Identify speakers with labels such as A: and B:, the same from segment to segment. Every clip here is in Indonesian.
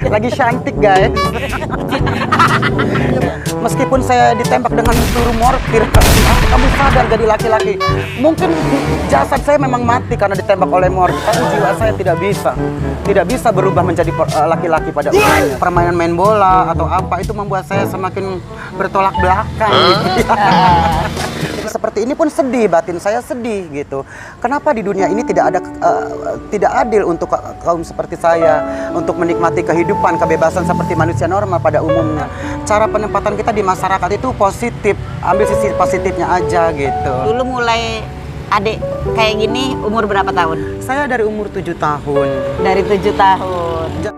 A: Lagi cantik guys. Meskipun saya ditembak dengan peluru mortir, kamu sadar jadi laki-laki. Mungkin jasad saya memang mati karena ditembak oleh mortir, tapi jiwa saya tidak bisa berubah menjadi laki-laki pada umumnya. Permainan main bola atau apa itu membuat saya semakin bertolak belakang. Seperti ini pun sedih, batin saya sedih gitu. Kenapa di dunia ini tidak adil untuk kaum seperti saya untuk menikmati kehidupan, kebebasan seperti manusia normal pada umumnya. Cara penempatan kita di masyarakat itu positif, ambil sisi positifnya aja gitu.
B: Dulu mulai adik kayak gini umur berapa tahun?
A: Saya dari umur 7 tahun.
B: Dari 7 tahun.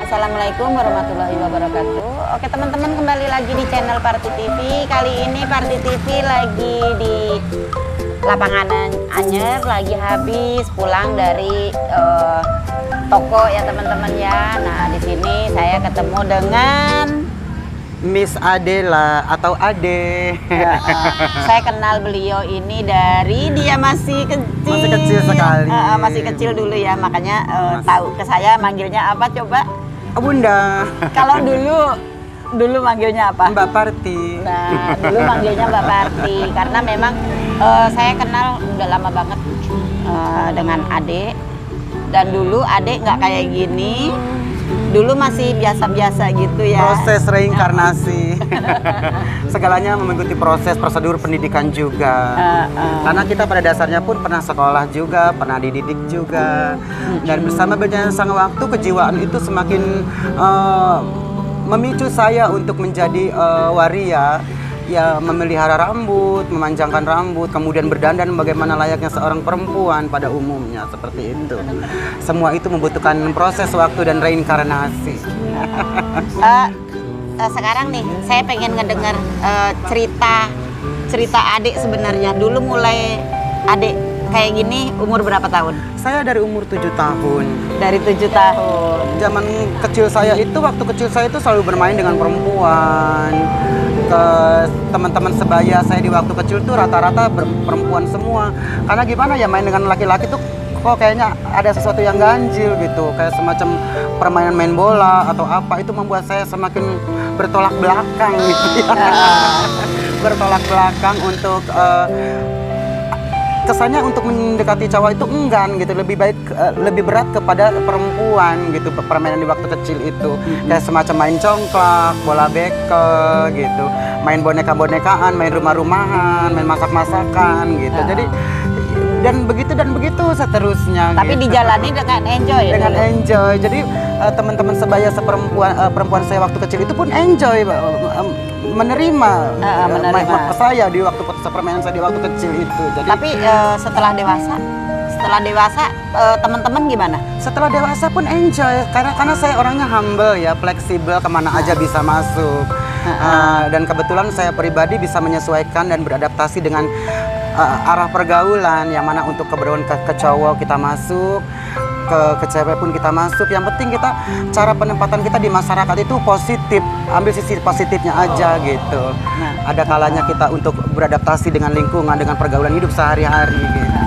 B: Assalamualaikum warahmatullahi wabarakatuh. Oke teman-teman, kembali lagi di channel Parti TV. Kali ini Parti TV lagi di lapangan Anyer, lagi habis pulang dari toko ya teman-teman ya. Nah di sini saya ketemu dengan
A: Miss Adela atau Ade.
B: Saya kenal beliau ini dari dia masih kecil.
A: Masih kecil sekali.
B: Masih kecil dulu ya, makanya tahu ke saya manggilnya apa coba?
A: Bunda.
B: Kalau dulu manggilnya apa?
A: Mbak Parti.
B: Nah, dulu manggilnya Mbak Parti karena memang saya kenal udah lama banget dengan Ade. Dan dulu Ade nggak kayak gini. Dulu masih biasa-biasa gitu ya.
A: Proses reinkarnasi. Segalanya mengikuti proses prosedur pendidikan juga. Karena kita pada dasarnya pun pernah sekolah juga, pernah dididik juga. Dan bersama berjalannya sang waktu, kejiwaan itu semakin memicu saya untuk menjadi waria. Ya, memelihara rambut, memanjangkan rambut, kemudian berdandan bagaimana layaknya seorang perempuan pada umumnya, seperti itu. Semua itu membutuhkan proses waktu dan reinkarnasi.
B: Sekarang nih, saya pengen ngedengar cerita adik sebenarnya. Dulu mulai adik kayak gini umur berapa tahun?
A: Saya dari umur 7 tahun.
B: Dari 7 tahun.
A: Zaman kecil saya itu, waktu kecil saya itu selalu bermain dengan perempuan. Ke teman-teman sebaya saya di waktu kecil tuh rata-rata perempuan semua. Karena gimana ya, main dengan laki-laki tuh kok kayaknya ada sesuatu yang ganjil gitu. Kayak semacam permainan main bola atau apa, itu membuat saya semakin bertolak belakang gitu ya. Bertolak belakang untuk kesannya untuk mendekati cowok itu enggan gitu, lebih berat kepada perempuan gitu. Permainan di waktu kecil itu kayak semacam main congklak, bola bekel gitu, main boneka-bonekaan, main rumah-rumahan, main masak-masakan gitu. Jadi dan begitu seterusnya.
B: Tapi
A: gitu.
B: dijalani dengan enjoy.
A: Dengan dulu. Enjoy. Jadi teman-teman sebaya perempuan saya waktu kecil itu pun enjoy, menerima saya di waktu permainan saya di waktu kecil itu. Jadi,
B: tapi setelah dewasa teman-teman gimana?
A: Setelah dewasa pun enjoy karena saya orangnya humble ya, fleksibel, kemana aja bisa masuk. Dan kebetulan saya pribadi bisa menyesuaikan dan beradaptasi dengan arah pergaulan, yang mana untuk keberadaan ke cowok kita masuk, ke cewek pun kita masuk. Yang penting kita cara penempatan kita di masyarakat itu positif, ambil sisi positifnya aja gitu. Ada kalanya kita untuk beradaptasi dengan lingkungan, dengan pergaulan hidup sehari-hari gitu.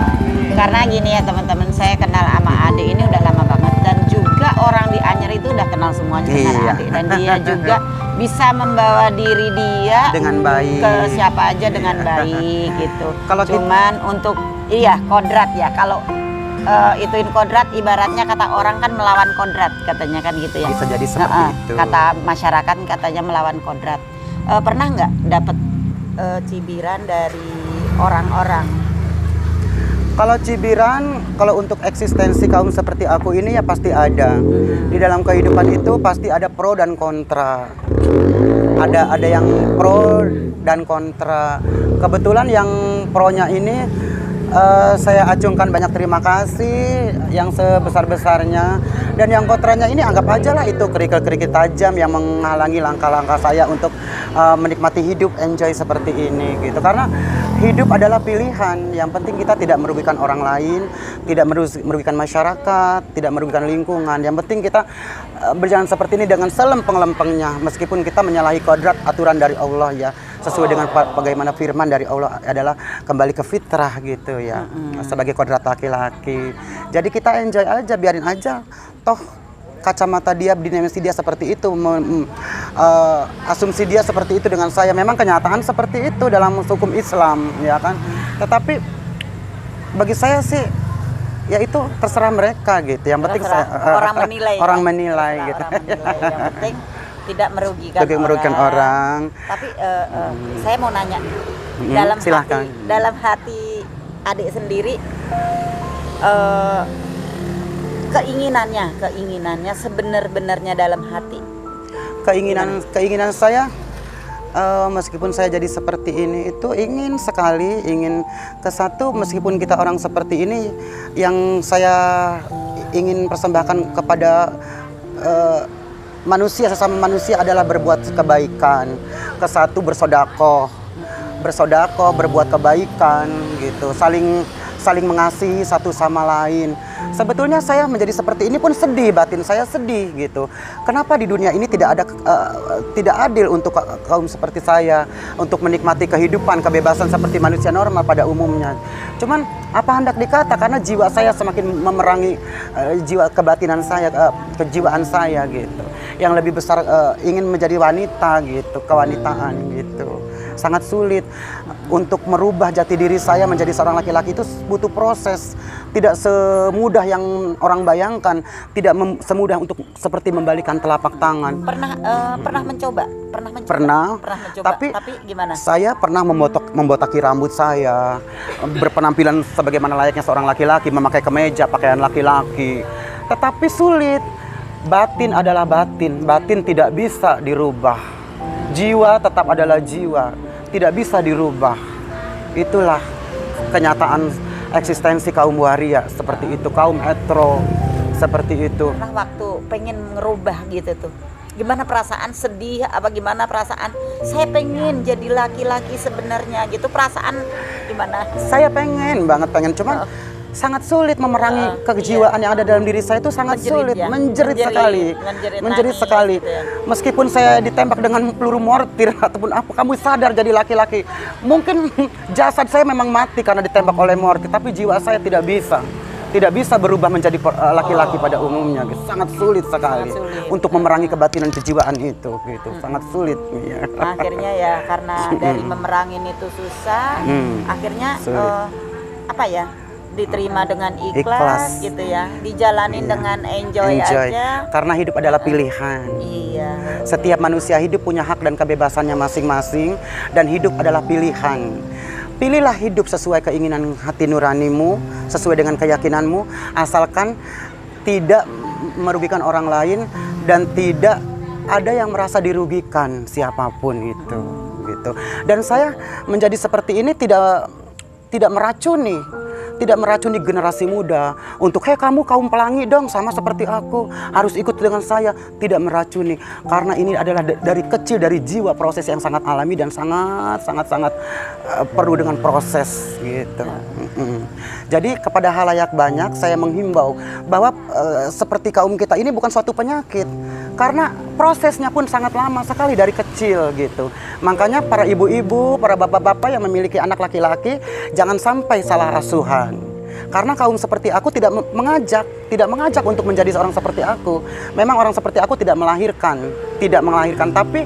B: Karena gini ya teman-teman, saya kenal sama Ade ini udah lama banget, dan juga orang di Anyer itu udah kenal semuanya dengan Ade, dan dia juga bisa membawa diri dia
A: dengan baik
B: ke siapa aja dengan baik gitu.
A: Kalau
B: cuman untuk kodrat ya, kalau ituin kodrat ibaratnya kata orang kan melawan kodrat katanya kan gitu ya.
A: Bisa jadi seperti itu.
B: Kata masyarakat katanya melawan kodrat. Pernah nggak dapet cibiran dari orang-orang?
A: Kalau cibiran, kalau untuk eksistensi kaum seperti aku ini ya pasti ada. Di dalam kehidupan itu pasti ada pro dan kontra. Ada yang pro dan kontra. Kebetulan yang pronya ini Saya acungkan banyak terima kasih yang sebesar-besarnya, dan yang kontranya ini anggap aja lah itu kerikil-kerikil tajam yang menghalangi langkah-langkah saya untuk menikmati hidup, enjoy seperti ini gitu. Karena hidup adalah pilihan, yang penting kita tidak merugikan orang lain, tidak merugikan masyarakat, tidak merugikan lingkungan. Yang penting kita berjalan seperti ini dengan selempeng-lempengnya, meskipun kita menyalahi kodrat aturan dari Allah ya, sesuai dengan bagaimana firman dari Allah adalah kembali ke fitrah gitu ya, sebagai kodrat laki-laki. Jadi kita enjoy aja, biarin aja, toh kacamata dia, dimensi dia seperti itu, asumsi dia seperti itu dengan saya. Memang kenyataan seperti itu dalam hukum Islam ya kan, tetapi bagi saya sih ya itu terserah mereka gitu. Yang penting
B: orang menilai,
A: orang menilai gitu.
B: Orang menilai. Yang penting tidak merugikan
A: orang.
B: Tapi saya mau nanya,
A: silahkan.
B: dalam hati adik sendiri, keinginannya sebenar-benarnya dalam hati. Keinginan saya, meskipun saya jadi seperti ini, itu ingin sekali, ingin ke satu, meskipun kita orang seperti ini, yang saya ingin persembahkan kepada manusia, sesama manusia adalah berbuat kebaikan, ke satu bersodakoh, berbuat kebaikan gitu, saling mengasihi satu sama lain. Sebetulnya saya menjadi seperti ini pun sedih, batin saya sedih gitu. Kenapa di dunia ini tidak adil untuk kaum seperti saya untuk menikmati kehidupan, kebebasan seperti manusia normal pada umumnya. Cuman apa hendak dikata, karena jiwa saya semakin memerangi jiwa kebatinan saya, kejiwaan saya gitu. Yang lebih besar ingin menjadi wanita gitu, kewanitaan gitu. Sangat sulit untuk merubah jati diri saya menjadi seorang laki-laki, itu butuh proses. Tidak semudah yang orang bayangkan, tidak semudah untuk seperti membalikan telapak tangan. Pernah mencoba?
A: Pernah, tapi
B: gimana?
A: Saya pernah membotaki rambut saya, berpenampilan sebagaimana layaknya seorang laki-laki, memakai kemeja, pakaian laki-laki. Tetapi sulit. Batin adalah batin, batin tidak bisa dirubah. Jiwa tetap adalah jiwa, tidak bisa dirubah. Itulah kenyataan eksistensi kaum waria seperti itu, kaum hetero seperti itu.
B: Pernah waktu pengen ngerubah gitu tuh, gimana perasaan? Sedih apa gimana perasaan? Saya pengen jadi laki-laki sebenarnya gitu, perasaan gimana?
A: Saya pengen banget, cuman sangat sulit memerangi kejiwaan yang ada dalam diri saya, itu sangat sulit, menjerit sekali.
B: Gitu ya.
A: Meskipun saya ditembak dengan peluru mortir ataupun apa, kamu sadar jadi laki-laki. Mungkin jasad saya memang mati karena ditembak oleh mortir, tapi jiwa saya tidak bisa berubah menjadi laki-laki pada umumnya gitu. Sangat sulit sekali untuk memerangi kebatinan kejiwaan itu gitu. Sangat sulit ya.
B: Akhirnya ya karena dari memerangin itu susah, akhirnya diterima dengan ikhlas gitu ya, dijalanin dengan enjoy aja.
A: Karena hidup adalah pilihan.
B: Iya.
A: Setiap manusia hidup punya hak dan kebebasannya masing-masing, dan hidup adalah pilihan. Pilihlah hidup sesuai keinginan hati nuranimu, sesuai dengan keyakinanmu, asalkan tidak merugikan orang lain dan tidak ada yang merasa dirugikan siapapun itu gitu. Dan saya menjadi seperti ini tidak meracuni generasi muda untuk kamu kaum pelangi dong sama seperti aku, harus ikut dengan saya. Tidak meracuni, karena ini adalah dari kecil, dari jiwa, proses yang sangat alami dan sangat perlu dengan proses gitu. Jadi kepada halayak banyak saya menghimbau bahwa seperti kaum kita ini bukan suatu penyakit, karena prosesnya pun sangat lama sekali dari kecil gitu. Makanya para ibu-ibu, para bapak-bapak yang memiliki anak laki-laki, jangan sampai salah asuhan. Karena kaum seperti aku tidak mengajak untuk menjadi seorang seperti aku. Memang orang seperti aku tidak melahirkan, tapi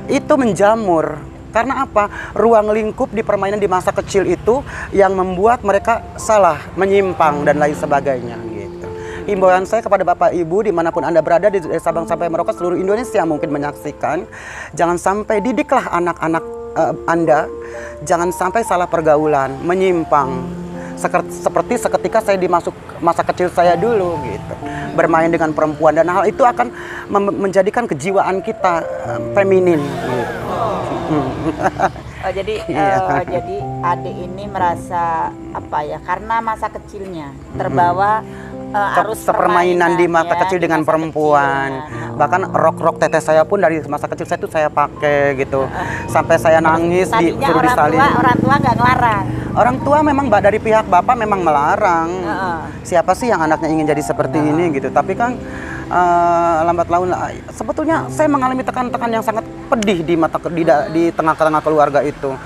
A: itu menjamur. Karena apa? Ruang lingkup di permainan di masa kecil itu yang membuat mereka salah, menyimpang dan lain sebagainya gitu. Himbauan saya kepada Bapak Ibu dimanapun Anda berada di Sabang sampai Merauke, seluruh Indonesia mungkin menyaksikan, jangan sampai didiklah anak-anak Anda, jangan sampai salah pergaulan, menyimpang. Seperti seketika saya dimasuk masa kecil saya dulu gitu, bermain dengan perempuan, dan hal itu akan menjadikan kejiwaan kita feminin gitu.
B: Oh, jadi
A: Iya.
B: jadi adik ini merasa apa ya? Karena masa kecilnya terbawa arus
A: sepermainan di masa
B: ya,
A: kecil
B: di
A: dengan
B: masa
A: perempuan.
B: kecilnya.
A: Bahkan rok-rok teteh saya pun dari masa kecil saya tuh saya pakai gitu. Sampai saya nangis
B: Tadinya
A: disuruh disalin.
B: orang tua nggak ngelarang.
A: Orang tua memang dari pihak bapak memang melarang.
B: Heeh.
A: Siapa sih yang anaknya ingin jadi seperti ini gitu. Tapi kan lambat laun sebetulnya saya mengalami tekan-tekan yang sangat pedih di di tengah-tengah keluarga itu.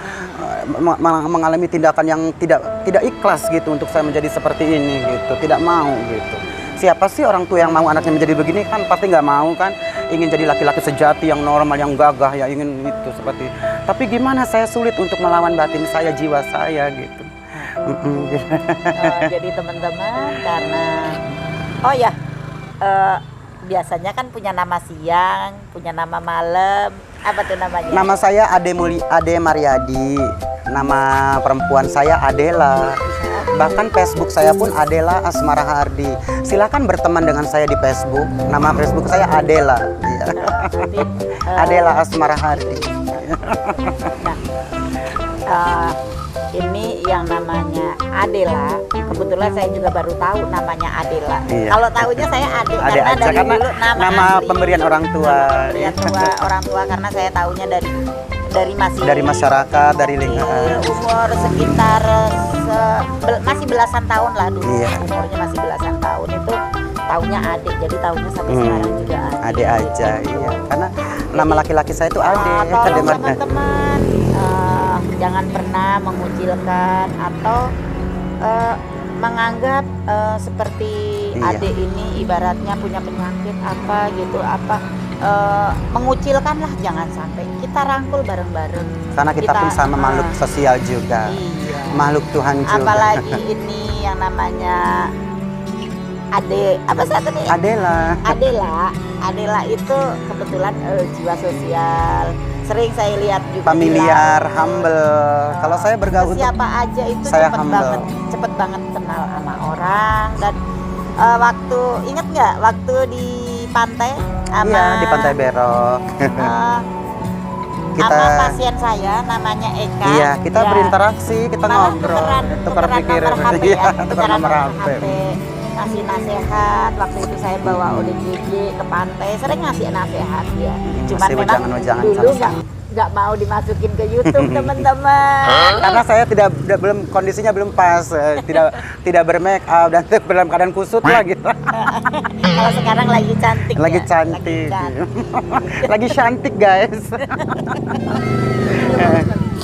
A: Mengalami tindakan yang tidak ikhlas gitu untuk saya menjadi seperti ini gitu, tidak mau gitu. Siapa sih orang tua yang mau anaknya menjadi begini, kan pasti nggak mau kan, ingin jadi laki-laki sejati yang normal, yang gagah ya, ingin itu seperti. Tapi gimana, saya sulit untuk melawan batin saya, jiwa saya gitu.
B: Jadi teman-teman, karena oh ya biasanya kan punya nama siang, punya nama malam, apa tuh namanya?
A: Nama saya Ade Mariadi, nama perempuan saya Adela. Bahkan Facebook saya pun Adela Asmara Hardi. Silakan berteman dengan saya di Facebook. Nama Facebook saya Adela. Iya. Adela Asmara Hardi.
B: Nah, ini yang namanya Adela. Kebetulan saya juga baru tahu namanya Adela.
A: Iya.
B: Kalau tahunya saya Ade,
A: Ade
B: karena
A: aja,
B: dari
A: karena
B: dulu
A: nama
B: asli,
A: pemberian orang tua.
B: pemberian tua orang tua, karena saya tahunya dari
A: Dari masyarakat, dari lingkungan.
B: umur sekitar masih belasan tahun lah dulu.
A: Iya.
B: Umurnya masih belasan tahun itu tahunya adik, jadi tahunya sampai sekarang juga
A: Ade aja, iya. Karena nama laki-laki saya itu Ade.
B: Tolong
A: Ade
B: teman-teman jangan pernah mengucilkan atau menganggap seperti
A: Iya.
B: adik ini ibaratnya punya penyakit apa gitu, mengucilkan lah, jangan sampai. Kita rangkul bareng-bareng.
A: Karena kita pun sama makhluk sosial juga.
B: Iya.
A: Makhluk Tuhan juga.
B: Apalagi ini yang namanya apa satu nih?
A: Adela.
B: Adela itu kebetulan jiwa sosial. Sering saya lihat juga
A: Familiar,
B: di laut.
A: humble. Kalau saya bergaul
B: Siapa aja itu
A: saya
B: cepet
A: humble.
B: banget kenal sama orang. Dan waktu inget nggak waktu di pantai sama
A: Iya, di Pantai Berok. Kita
B: sama pasien saya namanya Eka.
A: iya, kita
B: Ya,
A: berinteraksi, kita
B: malah
A: ngobrol,
B: tukeran
A: pikiran.
B: nomor HP
A: Iya,
B: ya,
A: tukar nomor HP.
B: ngasih nasihat. Waktu itu saya bawa ODGJ ke pantai, sering ngasih nasihat ya. Cuman
A: Ngasih
B: memang
A: wejangan-wejangan
B: dulu
A: sama-sama.
B: nggak mau dimasukin ke YouTube teman-teman.
A: Karena saya belum kondisinya belum pas, tidak bermake up dan dalam keadaan kusut lah gitu.
B: Kalau sekarang lagi cantik.
A: Lagi
B: ya?
A: cantik.
B: Lagi cantik.
A: Lagi cantik, guys.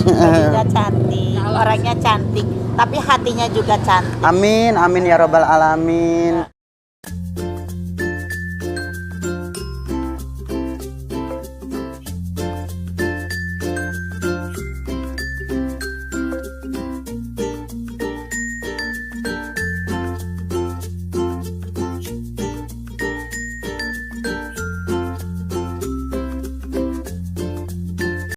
B: Bajunya cantik, orangnya cantik, tapi hatinya juga cantik.
A: Amin, amin ya robbal alamin.